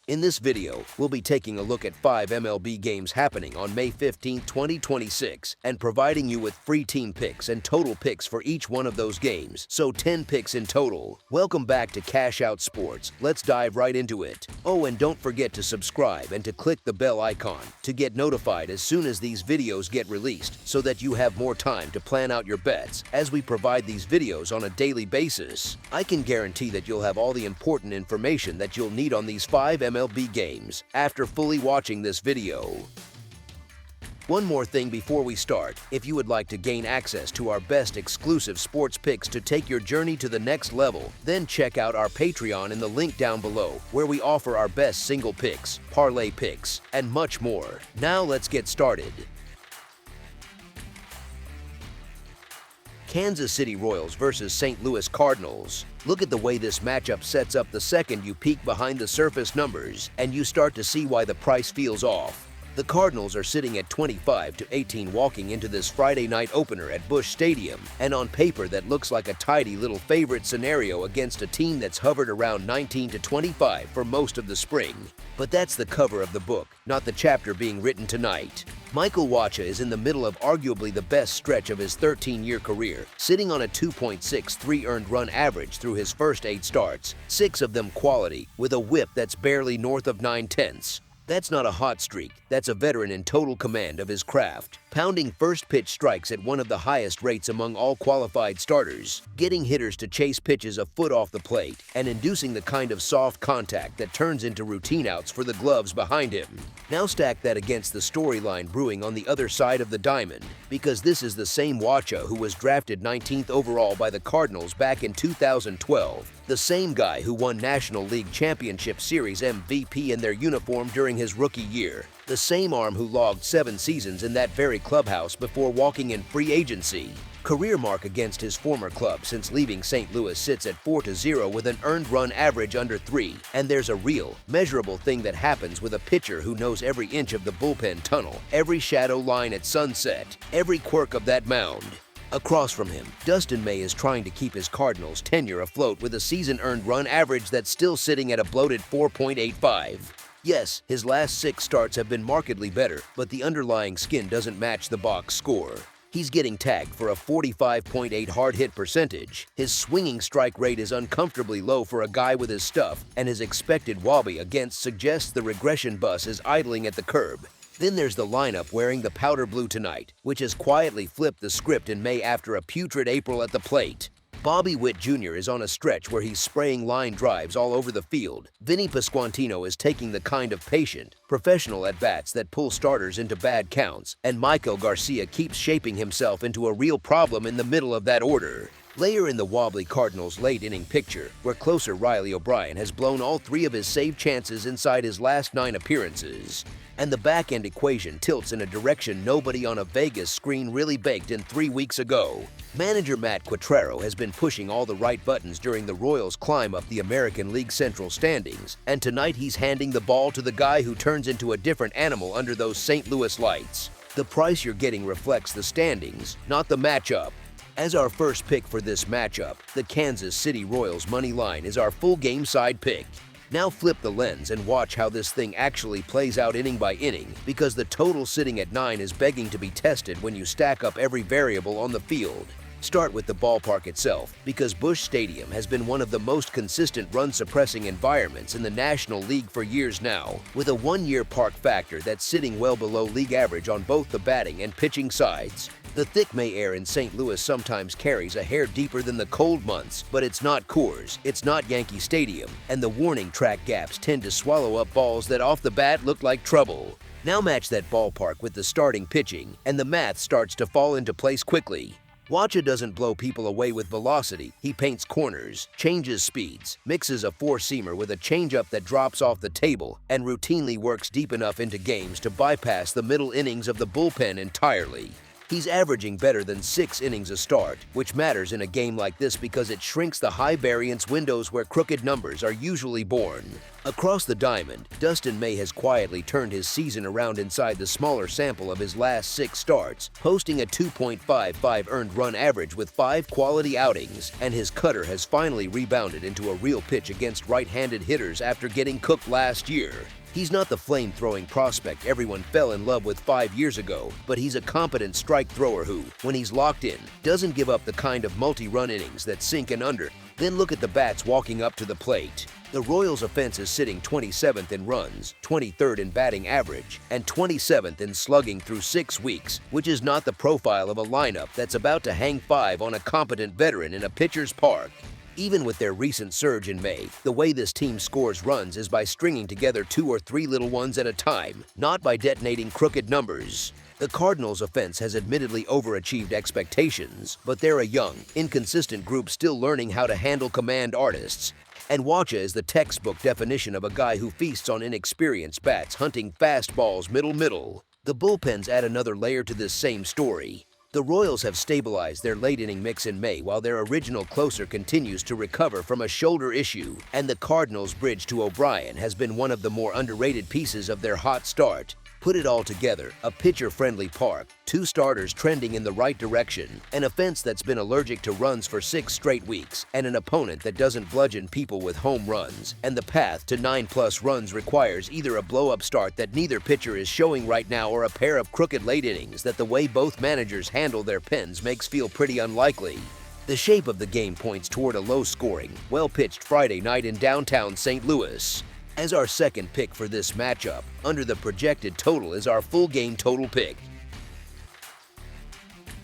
In this video, we'll be taking a look at 5 MLB games happening on May 15, 2026, and providing you with free team picks and total picks for each one of those games, so 10 picks in total. Welcome back to Cash Out Sports. Let's dive right into it. Oh, and don't forget to subscribe and to click the bell icon to get notified as soon as these videos get released, so that you have more time to plan out your bets as we provide these videos on a daily basis. I can guarantee that you'll have all the important information that you'll need on these 5 MLB games after fully watching this video. One more thing before we start: if you would like to gain access to our best exclusive sports picks to take your journey to the next level, then check out our Patreon in the link down below, where we offer our best single picks, parlay picks, and much more. Now let's get started. Kansas City Royals versus St. Louis Cardinals. Look at the way this matchup sets up the second you peek behind the surface numbers, and you start to see why the price feels off. The Cardinals are sitting at 25-18 walking into this Friday night opener at Busch Stadium, and on paper that looks like a tidy little favorite scenario against a team that's hovered around 19-25 for most of the spring. But that's the cover of the book, not the chapter being written tonight. Michael Wacha is in the middle of arguably the best stretch of his 13-year career, sitting on a 2.63 earned run average through his first 8 starts, 6 of them quality, with a whip that's barely north of 9/10. That's not a hot streak, that's a veteran in total command of his craft, pounding first pitch strikes at one of the highest rates among all qualified starters, getting hitters to chase pitches a foot off the plate, and inducing the kind of soft contact that turns into routine outs for the gloves behind him. Now stack that against the storyline brewing on the other side of the diamond, because this is the same Wacha who was drafted 19th overall by the Cardinals back in 2012, the same guy who won National League Championship Series MVP in their uniform during his rookie year, the same arm who logged 7 seasons in that very clubhouse before walking in free agency. Career mark against his former club since leaving St. Louis sits at 4-0 with an earned run average under 3, and there's a real, measurable thing that happens with a pitcher who knows every inch of the bullpen tunnel, every shadow line at sunset, every quirk of that mound. Across from him, Dustin May is trying to keep his Cardinals' tenure afloat with a season-earned run average that's still sitting at a bloated 4.85. Yes, his last 6 starts have been markedly better, but the underlying skin doesn't match the box score. He's getting tagged for a 45.8 hard hit percentage. His swinging strike rate is uncomfortably low for a guy with his stuff, and his expected WABI against suggests the regression bus is idling at the curb. Then there's the lineup wearing the powder blue tonight, which has quietly flipped the script in May after a putrid April at the plate. Bobby Witt Jr. is on a stretch where he's spraying line drives all over the field. Vinny Pasquantino is taking the kind of patient, professional at-bats that pull starters into bad counts, and Michael Garcia keeps shaping himself into a real problem in the middle of that order. Layer in the wobbly Cardinals' late-inning picture, where closer Riley O'Brien has blown all 3 of his save chances inside his last 9 appearances. And the back-end equation tilts in a direction nobody on a Vegas screen really baked in 3 weeks ago. Manager Matt Quatraro has been pushing all the right buttons during the Royals' climb up the American League Central standings, and tonight he's handing the ball to the guy who turns into a different animal under those St. Louis lights. The price you're getting reflects the standings, not the matchup. As our first pick for this matchup, the Kansas City Royals money line is our full game side pick. Now flip the lens and watch how this thing actually plays out inning by inning, because the total sitting at 9 is begging to be tested when you stack up every variable on the field. Start with the ballpark itself, because Busch Stadium has been one of the most consistent run-suppressing environments in the National League for years now, with a 1-year park factor that's sitting well below league average on both the batting and pitching sides. The thick May air in St. Louis sometimes carries a hair deeper than the cold months, but it's not Coors, it's not Yankee Stadium, and the warning track gaps tend to swallow up balls that off the bat look like trouble. Now match that ballpark with the starting pitching, and the math starts to fall into place quickly. Wacha doesn't blow people away with velocity. He paints corners, changes speeds, mixes a four-seamer with a changeup that drops off the table, and routinely works deep enough into games to bypass the middle innings of the bullpen entirely. He's averaging better than 6 innings a start, which matters in a game like this because it shrinks the high-variance windows where crooked numbers are usually born. Across the diamond, Dustin May has quietly turned his season around inside the smaller sample of his last 6 starts, posting a 2.55 earned run average with 5 quality outings, and his cutter has finally rebounded into a real pitch against right-handed hitters after getting cooked last year. He's not the flame-throwing prospect everyone fell in love with 5 years ago, but he's a competent strike thrower who, when he's locked in, doesn't give up the kind of multi-run innings that sink and under. Then look at the bats walking up to the plate. The Royals' offense is sitting 27th in runs, 23rd in batting average, and 27th in slugging through 6 weeks, which is not the profile of a lineup that's about to hang 5 on a competent veteran in a pitcher's park. Even with their recent surge in May, the way this team scores runs is by stringing together 2 or 3 little ones at a time, not by detonating crooked numbers. The Cardinals' offense has admittedly overachieved expectations, but they're a young, inconsistent group still learning how to handle command artists. And Wacha is the textbook definition of a guy who feasts on inexperienced bats hunting fastballs middle. The bullpens add another layer to this same story. The Royals have stabilized their late-inning mix in May while their original closer continues to recover from a shoulder issue, and the Cardinals' bridge to O'Brien has been one of the more underrated pieces of their hot start. Put it all together, a pitcher-friendly park, 2 starters trending in the right direction, an offense that's been allergic to runs for 6 straight weeks, and an opponent that doesn't bludgeon people with home runs, and the path to 9+ runs requires either a blow-up start that neither pitcher is showing right now or a pair of crooked late innings that the way both managers handle their pens makes feel pretty unlikely. The shape of the game points toward a low-scoring, well-pitched Friday night in downtown St. Louis. As our second pick for this matchup, under the projected total is our full game total pick.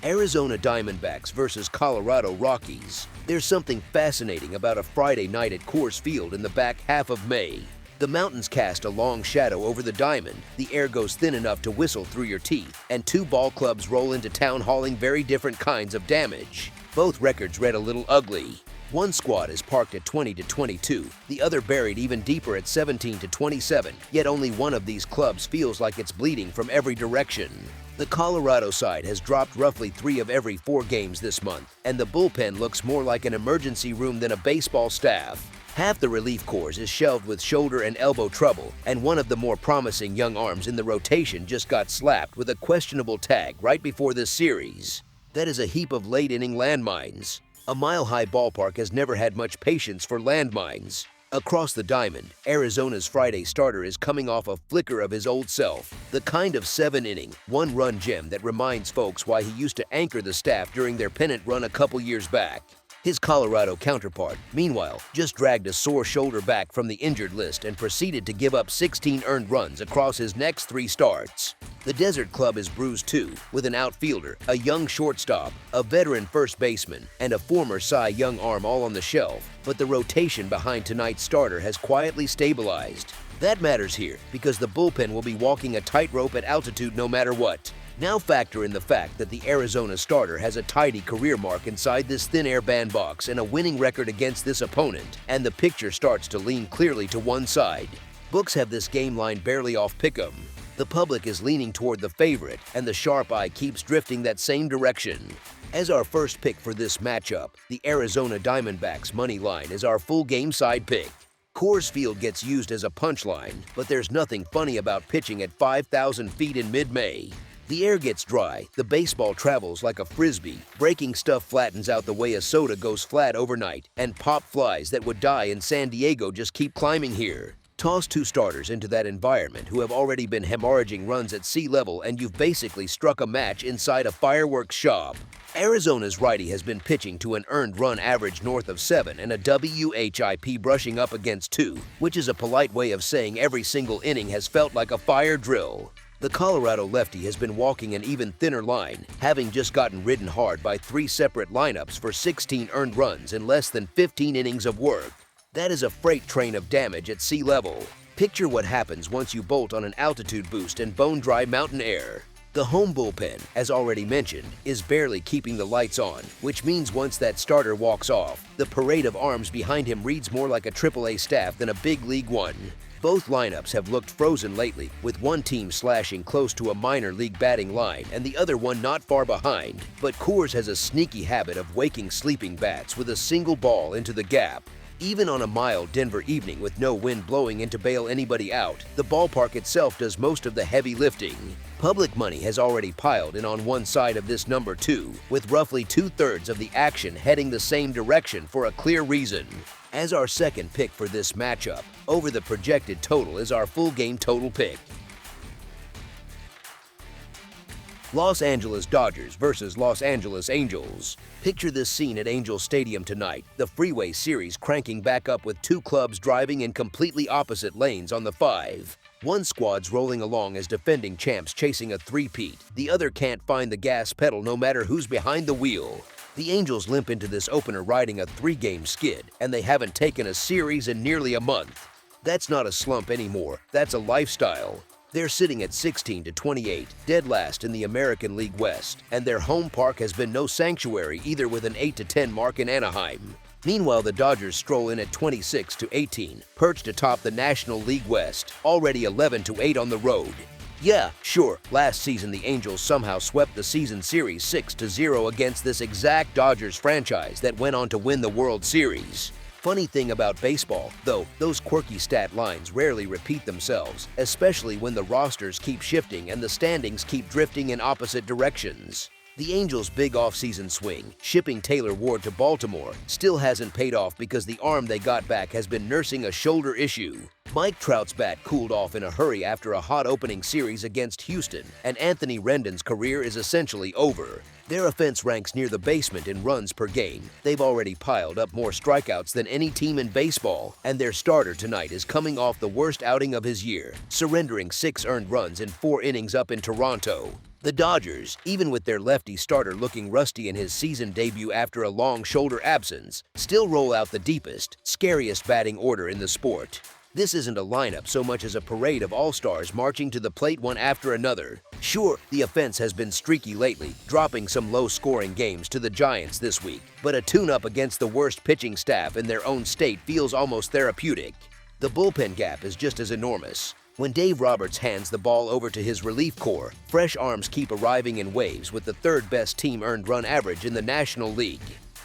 Arizona Diamondbacks versus Colorado Rockies. There's something fascinating about a Friday night at Coors Field in the back half of May. The mountains cast a long shadow over the diamond, the air goes thin enough to whistle through your teeth, and 2 ball clubs roll into town hauling very different kinds of damage. Both records read a little ugly. One squad is parked at 20-22, the other buried even deeper at 17-27, yet only one of these clubs feels like it's bleeding from every direction. The Colorado side has dropped roughly 3 of every 4 games this month, and the bullpen looks more like an emergency room than a baseball staff. Half the relief corps is shelved with shoulder and elbow trouble, and one of the more promising young arms in the rotation just got slapped with a questionable tag right before this series. That is a heap of late-inning landmines. A mile-high ballpark has never had much patience for landmines. Across the diamond, Arizona's Friday starter is coming off a flicker of his old self, the kind of 7-inning, 1-run gem that reminds folks why he used to anchor the staff during their pennant run a couple years back. His Colorado counterpart, meanwhile, just dragged a sore shoulder back from the injured list and proceeded to give up 16 earned runs across his next 3 starts. The Desert Club is bruised too, with an outfielder, a young shortstop, a veteran first baseman, and a former Cy Young arm all on the shelf, but the rotation behind tonight's starter has quietly stabilized. That matters here, because the bullpen will be walking a tightrope at altitude no matter what. Now factor in the fact that the Arizona starter has a tidy career mark inside this thin air bandbox and a winning record against this opponent, and the picture starts to lean clearly to one side. Books have this game line barely off pick'em. The public is leaning toward the favorite, and the sharp eye keeps drifting that same direction. As our first pick for this matchup, the Arizona Diamondbacks money line is our full game side pick. Coors Field gets used as a punchline, but there's nothing funny about pitching at 5,000 feet in mid-May. The air gets dry, the baseball travels like a frisbee, breaking stuff flattens out the way a soda goes flat overnight, and pop flies that would die in San Diego just keep climbing here. Toss 2 starters into that environment who have already been hemorrhaging runs at sea level, and you've basically struck a match inside a fireworks shop. Arizona's righty has been pitching to an earned run average north of 7 and a WHIP brushing up against 2, which is a polite way of saying every single inning has felt like a fire drill. The Colorado lefty has been walking an even thinner line, having just gotten ridden hard by 3 separate lineups for 16 earned runs in less than 15 innings of work. That is a freight train of damage at sea level. Picture what happens once you bolt on an altitude boost and bone-dry mountain air. The home bullpen, as already mentioned, is barely keeping the lights on, which means once that starter walks off, the parade of arms behind him reads more like a AAA staff than a big league one. Both lineups have looked frozen lately, with one team slashing close to a minor league batting line and the other one not far behind. But Coors has a sneaky habit of waking sleeping bats with a single ball into the gap. Even on a mild Denver evening with no wind blowing in to bail anybody out, the ballpark itself does most of the heavy lifting. Public money has already piled in on one side of this number 2, with roughly 2/3 of the action heading the same direction for a clear reason. As our second pick for this matchup, over the projected total is our full game total pick. Los Angeles Dodgers versus Los Angeles Angels. Picture this scene at Angel Stadium tonight, the freeway series cranking back up with two clubs driving in completely opposite lanes on the 5. One squad's rolling along as defending champs chasing a three-peat. The other can't find the gas pedal no matter who's behind the wheel. The Angels limp into this opener riding a 3-game skid, and they haven't taken a series in nearly a month. That's not a slump anymore, that's a lifestyle. They're sitting at 16-28, dead last in the American League West, and their home park has been no sanctuary either with an 8-10 mark in Anaheim. Meanwhile, the Dodgers stroll in at 26-18, perched atop the National League West, already 11-8 on the road. Yeah, sure, last season the Angels somehow swept the season series 6-0 against this exact Dodgers franchise that went on to win the World Series. Funny thing about baseball, though, those quirky stat lines rarely repeat themselves, especially when the rosters keep shifting and the standings keep drifting in opposite directions. The Angels' big offseason swing, shipping Taylor Ward to Baltimore, still hasn't paid off because the arm they got back has been nursing a shoulder issue. Mike Trout's bat cooled off in a hurry after a hot opening series against Houston, and Anthony Rendon's career is essentially over. Their offense ranks near the basement in runs per game. They've already piled up more strikeouts than any team in baseball, and their starter tonight is coming off the worst outing of his year, surrendering 6 earned runs in 4 innings up in Toronto. The Dodgers, even with their lefty starter looking rusty in his season debut after a long shoulder absence, still roll out the deepest, scariest batting order in the sport. This isn't a lineup so much as a parade of all-stars marching to the plate one after another. Sure, the offense has been streaky lately, dropping some low-scoring games to the Giants this week, but a tune-up against the worst pitching staff in their own state feels almost therapeutic. The bullpen gap is just as enormous. When Dave Roberts hands the ball over to his relief corps, fresh arms keep arriving in waves with the third-best team earned run average in the National League.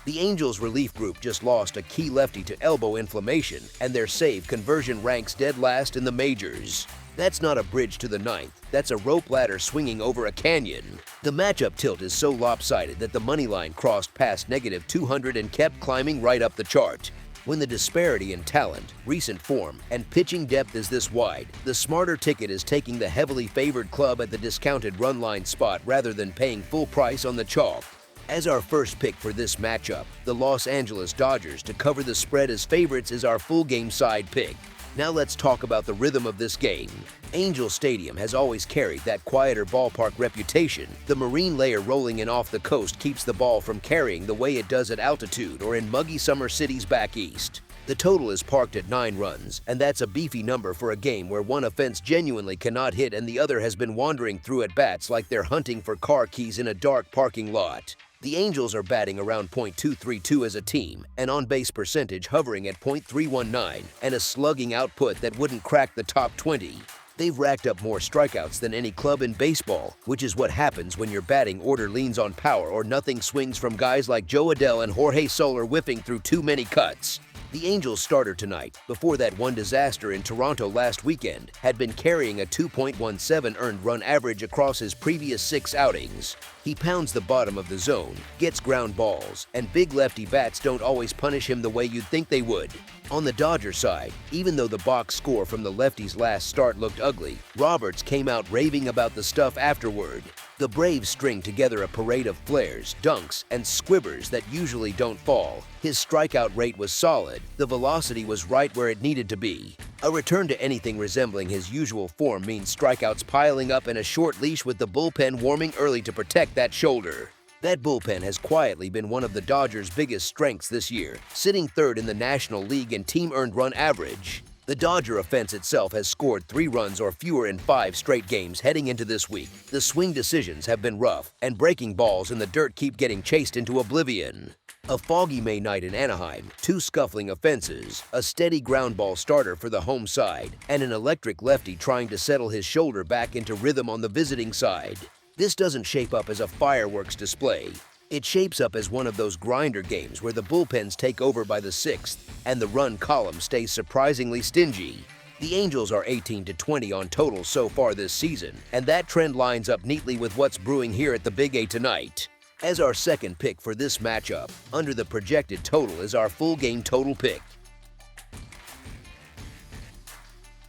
The Angels' relief group just lost a key lefty to elbow inflammation, and their save conversion ranks dead last in the majors. That's not a bridge to the 9th, that's a rope ladder swinging over a canyon. The matchup tilt is so lopsided that the money line crossed past -200 and kept climbing right up the chart. When the disparity in talent, recent form, and pitching depth is this wide, the smarter ticket is taking the heavily favored club at the discounted run line spot rather than paying full price on the chalk. As our first pick for this matchup, the Los Angeles Dodgers to cover the spread as favorites is our full game side pick. Now let's talk about the rhythm of this game. Angel Stadium has always carried that quieter ballpark reputation. The marine layer rolling in off the coast keeps the ball from carrying the way it does at altitude or in muggy summer cities back east. The total is parked at 9 runs, and that's a beefy number for a game where one offense genuinely cannot hit and the other has been wandering through at bats like they're hunting for car keys in a dark parking lot. The Angels are batting around .232 as a team, an on-base percentage hovering at .319, and a slugging output that wouldn't crack the top 20. They've racked up more strikeouts than any club in baseball, which is what happens when your batting order leans on power or nothing swings from guys like Joe Adell and Jorge Soler whiffing through too many cuts. The Angels starter tonight, before that one disaster in Toronto last weekend, had been carrying a 2.17 earned run average across his previous 6 outings. He pounds the bottom of the zone, gets ground balls, and big lefty bats don't always punish him the way you'd think they would. On the Dodger side, even though the box score from the lefty's last start looked ugly, Roberts came out raving about the stuff afterward. The Braves string together a parade of flares, dunks, and squibbers that usually don't fall. His strikeout rate was solid, the velocity was right where it needed to be. A return to anything resembling his usual form means strikeouts piling up and a short leash with the bullpen warming early to protect that shoulder. That bullpen has quietly been one of the Dodgers' biggest strengths this year, sitting third in the National League in team earned run average. The Dodger offense itself has scored 3 runs or fewer in 5 straight games heading into this week. The swing decisions have been rough, and breaking balls in the dirt keep getting chased into oblivion. A foggy May night in Anaheim, 2 scuffling offenses, a steady ground ball starter for the home side, and an electric lefty trying to settle his shoulder back into rhythm on the visiting side. This doesn't shape up as a fireworks display. It shapes up as one of those grinder games where the bullpens take over by the 6th and the run column stays surprisingly stingy. The Angels are 18-20 on total so far this season, and that trend lines up neatly with what's brewing here at the Big A tonight. As our second pick for this matchup, under the projected total is our full game total pick.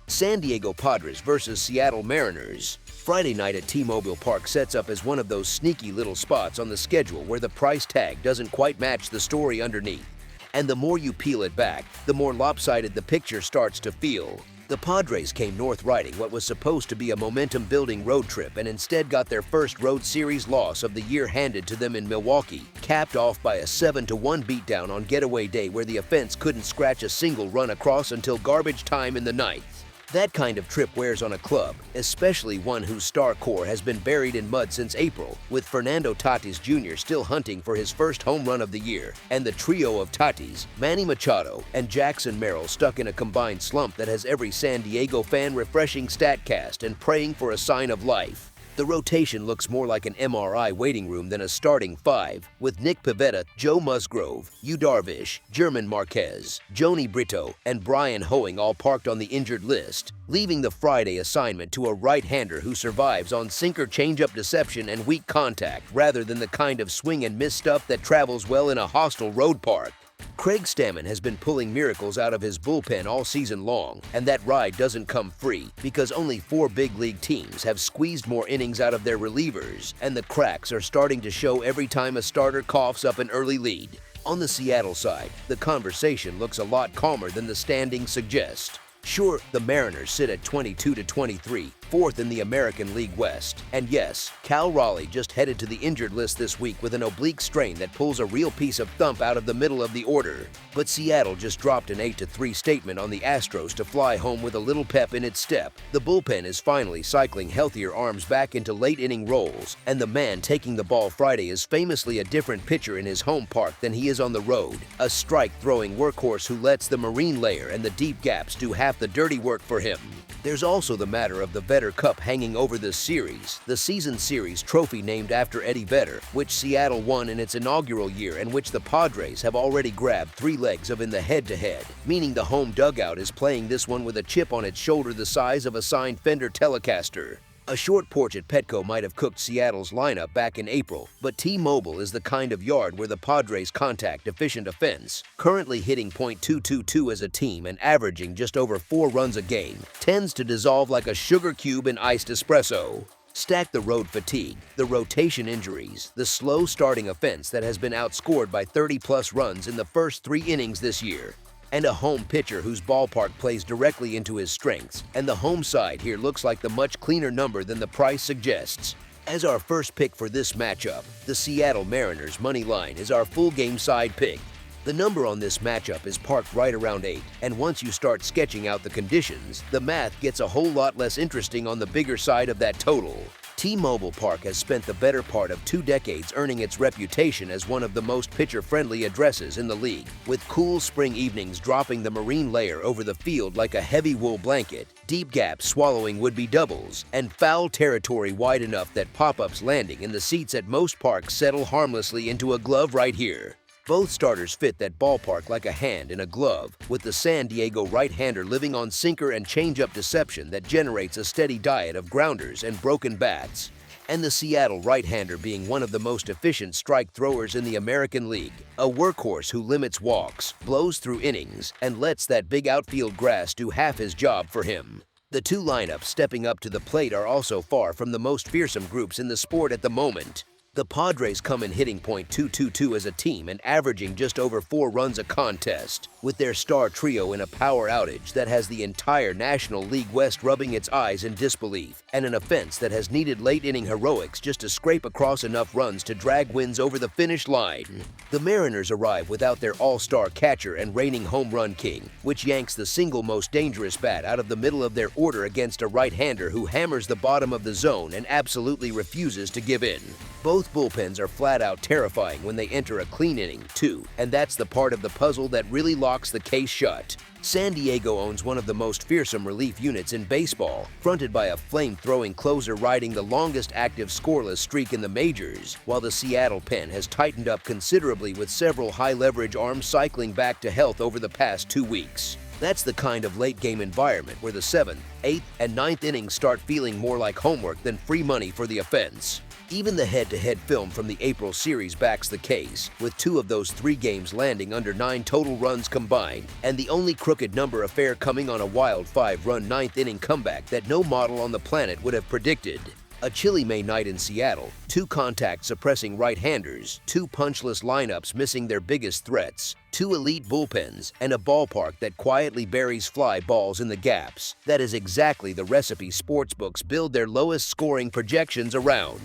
San Diego Padres versus Seattle Mariners. Friday night at T-Mobile Park sets up as one of those sneaky little spots on the schedule where the price tag doesn't quite match the story underneath. And the more you peel it back, the more lopsided the picture starts to feel. The Padres came north riding what was supposed to be a momentum-building road trip and instead got their first road series loss of the year handed to them in Milwaukee, capped off by a 7-1 beatdown on getaway day where the offense couldn't scratch a single run across until garbage time in the ninth. That kind of trip wears on a club, especially one whose star core has been buried in mud since April, with Fernando Tatis Jr. still hunting for his first home run of the year, and the trio of Tatis, Manny Machado, and Jackson Merrill stuck in a combined slump that has every San Diego fan refreshing StatCast and praying for a sign of life. The rotation looks more like an MRI waiting room than a starting 5, with Nick Pivetta, Joe Musgrove, Yu Darvish, German Marquez, Joni Brito, and Brian Hoeing all parked on the injured list, leaving the Friday assignment to a right-hander who survives on sinker changeup deception and weak contact rather than the kind of swing and miss stuff that travels well in a hostile road park. Craig Stammen has been pulling miracles out of his bullpen all season long, and that ride doesn't come free because only 4 big league teams have squeezed more innings out of their relievers, and the cracks are starting to show every time a starter coughs up an early lead. On the Seattle side, the conversation looks a lot calmer than the standings suggest. Sure, the Mariners sit at 22-23, 4th in the American League West. And yes, Cal Raleigh just headed to the injured list this week with an oblique strain that pulls a real piece of thump out of the middle of the order. But Seattle just dropped an 8-3 statement on the Astros to fly home with a little pep in its step. The bullpen is finally cycling healthier arms back into late-inning roles, and the man taking the ball Friday is famously a different pitcher in his home park than he is on the road. A strike-throwing workhorse who lets the marine layer and the deep gaps do half the dirty work for him. There's also the matter of the Vedder Cup hanging over this series, the season series trophy named after Eddie Vedder, which Seattle won in its inaugural year and which the Padres have already grabbed 3 legs of in the head-to-head, meaning the home dugout is playing this one with a chip on its shoulder the size of a signed Fender Telecaster. A short porch at Petco might have cooked Seattle's lineup back in April, but T-Mobile is the kind of yard where the Padres' contact-efficient offense, currently hitting .222 as a team and averaging just over 4 runs a game, tends to dissolve like a sugar cube in iced espresso. Stack the road fatigue, the rotation injuries, the slow starting offense that has been outscored by 30-plus runs in the first 3 innings this year, and a home pitcher whose ballpark plays directly into his strengths, and the home side here looks like the much cleaner number than the price suggests. As our first pick for this matchup, the Seattle Mariners money line is our full game side pick. The number on this matchup is parked right around 8, and once you start sketching out the conditions, the math gets a whole lot less interesting on the bigger side of that total. T-Mobile Park has spent the better part of 2 decades earning its reputation as one of the most pitcher-friendly addresses in the league, with cool spring evenings dropping the marine layer over the field like a heavy wool blanket, deep gaps swallowing would-be doubles, and foul territory wide enough that pop-ups landing in the seats at most parks settle harmlessly into a glove right here. Both starters fit that ballpark like a hand in a glove, with the San Diego right-hander living on sinker and changeup deception that generates a steady diet of grounders and broken bats, and the Seattle right-hander being one of the most efficient strike throwers in the American League, a workhorse who limits walks, blows through innings, and lets that big outfield grass do half his job for him. The 2 lineups stepping up to the plate are also far from the most fearsome groups in the sport at the moment. The Padres come in hitting .222 as a team and averaging just over 4 runs a contest, with their star trio in a power outage that has the entire National League West rubbing its eyes in disbelief, and an offense that has needed late-inning heroics just to scrape across enough runs to drag wins over the finish line. The Mariners arrive without their all-star catcher and reigning home run king, which yanks the single most dangerous bat out of the middle of their order against a right-hander who hammers the bottom of the zone and absolutely refuses to give in. Both bullpens are flat-out terrifying when they enter a clean inning, too, and that's the part of the puzzle that really locks the case shut. San Diego owns one of the most fearsome relief units in baseball, fronted by a flame-throwing closer riding the longest active scoreless streak in the majors, while the Seattle pen has tightened up considerably with several high-leverage arms cycling back to health over the past 2 weeks. That's the kind of late-game environment where the 7th, 8th, and 9th innings start feeling more like homework than free money for the offense. Even the head-to-head film from the April series backs the case, with 2 of those 3 games landing under 9 total runs combined, and the only crooked number affair coming on a wild 5-run 9th-inning comeback that no model on the planet would have predicted. A chilly May night in Seattle, 2 contact-suppressing right-handers, 2 punchless lineups missing their biggest threats, 2 elite bullpens, and a ballpark that quietly buries fly balls in the gaps. That is exactly the recipe sportsbooks build their lowest-scoring projections around.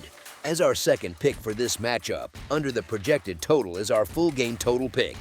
As our second pick for this matchup, under the projected total is our full game total pick.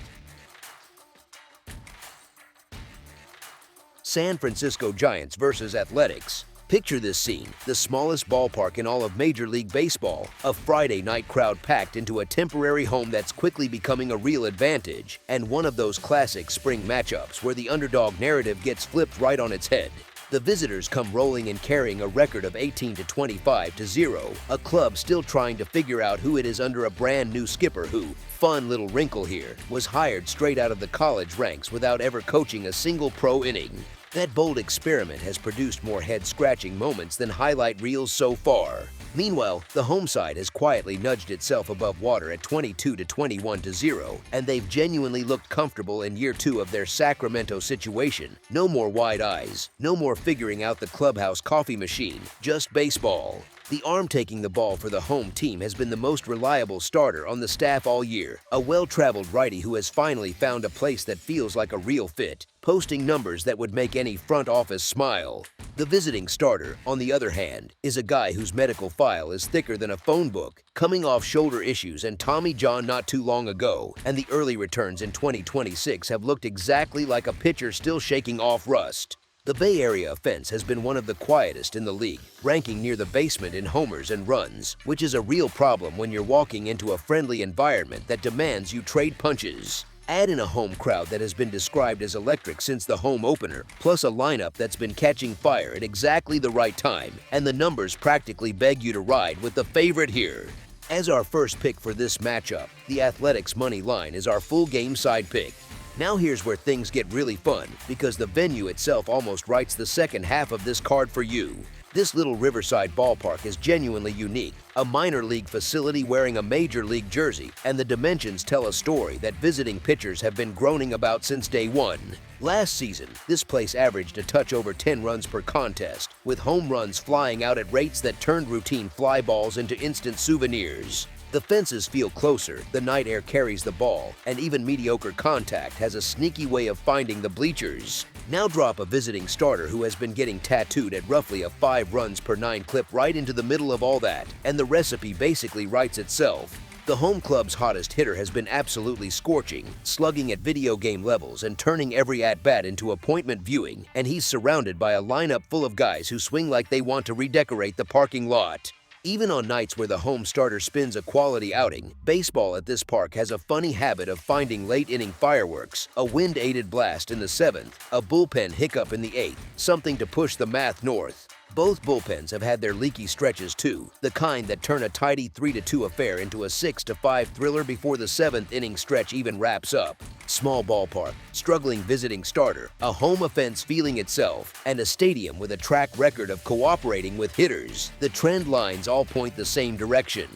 San Francisco Giants versus Athletics. Picture this scene, the smallest ballpark in all of Major League Baseball, a Friday night crowd packed into a temporary home that's quickly becoming a real advantage, and one of those classic spring matchups where the underdog narrative gets flipped right on its head. The visitors come rolling and carrying a record of 18-25-0, a club still trying to figure out who it is under a brand new skipper who, fun little wrinkle here, was hired straight out of the college ranks without ever coaching a single pro inning. That bold experiment has produced more head-scratching moments than highlight reels so far. Meanwhile, the home side has quietly nudged itself above water at 22-21-0, and they've genuinely looked comfortable in year 2 of their Sacramento situation. No more wide eyes, no more figuring out the clubhouse coffee machine, just baseball. The arm taking the ball for the home team has been the most reliable starter on the staff all year, a well-traveled righty who has finally found a place that feels like a real fit, posting numbers that would make any front office smile. The visiting starter, on the other hand, is a guy whose medical file is thicker than a phone book, coming off shoulder issues and Tommy John not too long ago, and the early returns in 2026 have looked exactly like a pitcher still shaking off rust. The Bay Area offense has been one of the quietest in the league, ranking near the basement in homers and runs, which is a real problem when you're walking into a friendly environment that demands you trade punches. Add in a home crowd that has been described as electric since the home opener, plus a lineup that's been catching fire at exactly the right time, and the numbers practically beg you to ride with the favorite here. As our first pick for this matchup, the Athletics money line is our full game side pick. Now here's where things get really fun, because the venue itself almost writes the second half of this card for you. This little riverside ballpark is genuinely unique, a minor league facility wearing a major league jersey, and the dimensions tell a story that visiting pitchers have been groaning about since day one. Last season, this place averaged a touch over 10 runs per contest, with home runs flying out at rates that turned routine fly balls into instant souvenirs. The fences feel closer, the night air carries the ball, and even mediocre contact has a sneaky way of finding the bleachers. Now drop a visiting starter who has been getting tattooed at roughly a 5 runs per 9 clip right into the middle of all that, and the recipe basically writes itself. The home club's hottest hitter has been absolutely scorching, slugging at video game levels and turning every at-bat into appointment viewing, and he's surrounded by a lineup full of guys who swing like they want to redecorate the parking lot. Even on nights where the home starter spins a quality outing, baseball at this park has a funny habit of finding late-inning fireworks, a wind-aided blast in the 7th, a bullpen hiccup in the 8th, something to push the math north. Both bullpens have had their leaky stretches too, the kind that turn a tidy 3-2 affair into a 6-5 thriller before the 7th inning stretch even wraps up. Small ballpark, struggling visiting starter, a home offense feeling itself, and a stadium with a track record of cooperating with hitters. The trend lines all point the same direction.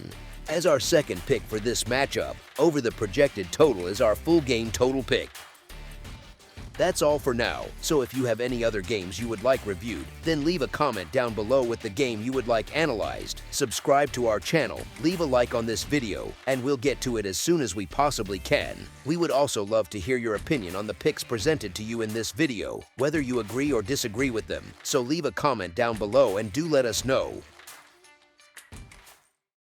As our second pick for this matchup, over the projected total is our full game total pick. That's all for now, so if you have any other games you would like reviewed, then leave a comment down below with the game you would like analyzed. Subscribe to our channel, leave a like on this video, and we'll get to it as soon as we possibly can. We would also love to hear your opinion on the picks presented to you in this video, whether you agree or disagree with them, so leave a comment down below and do let us know.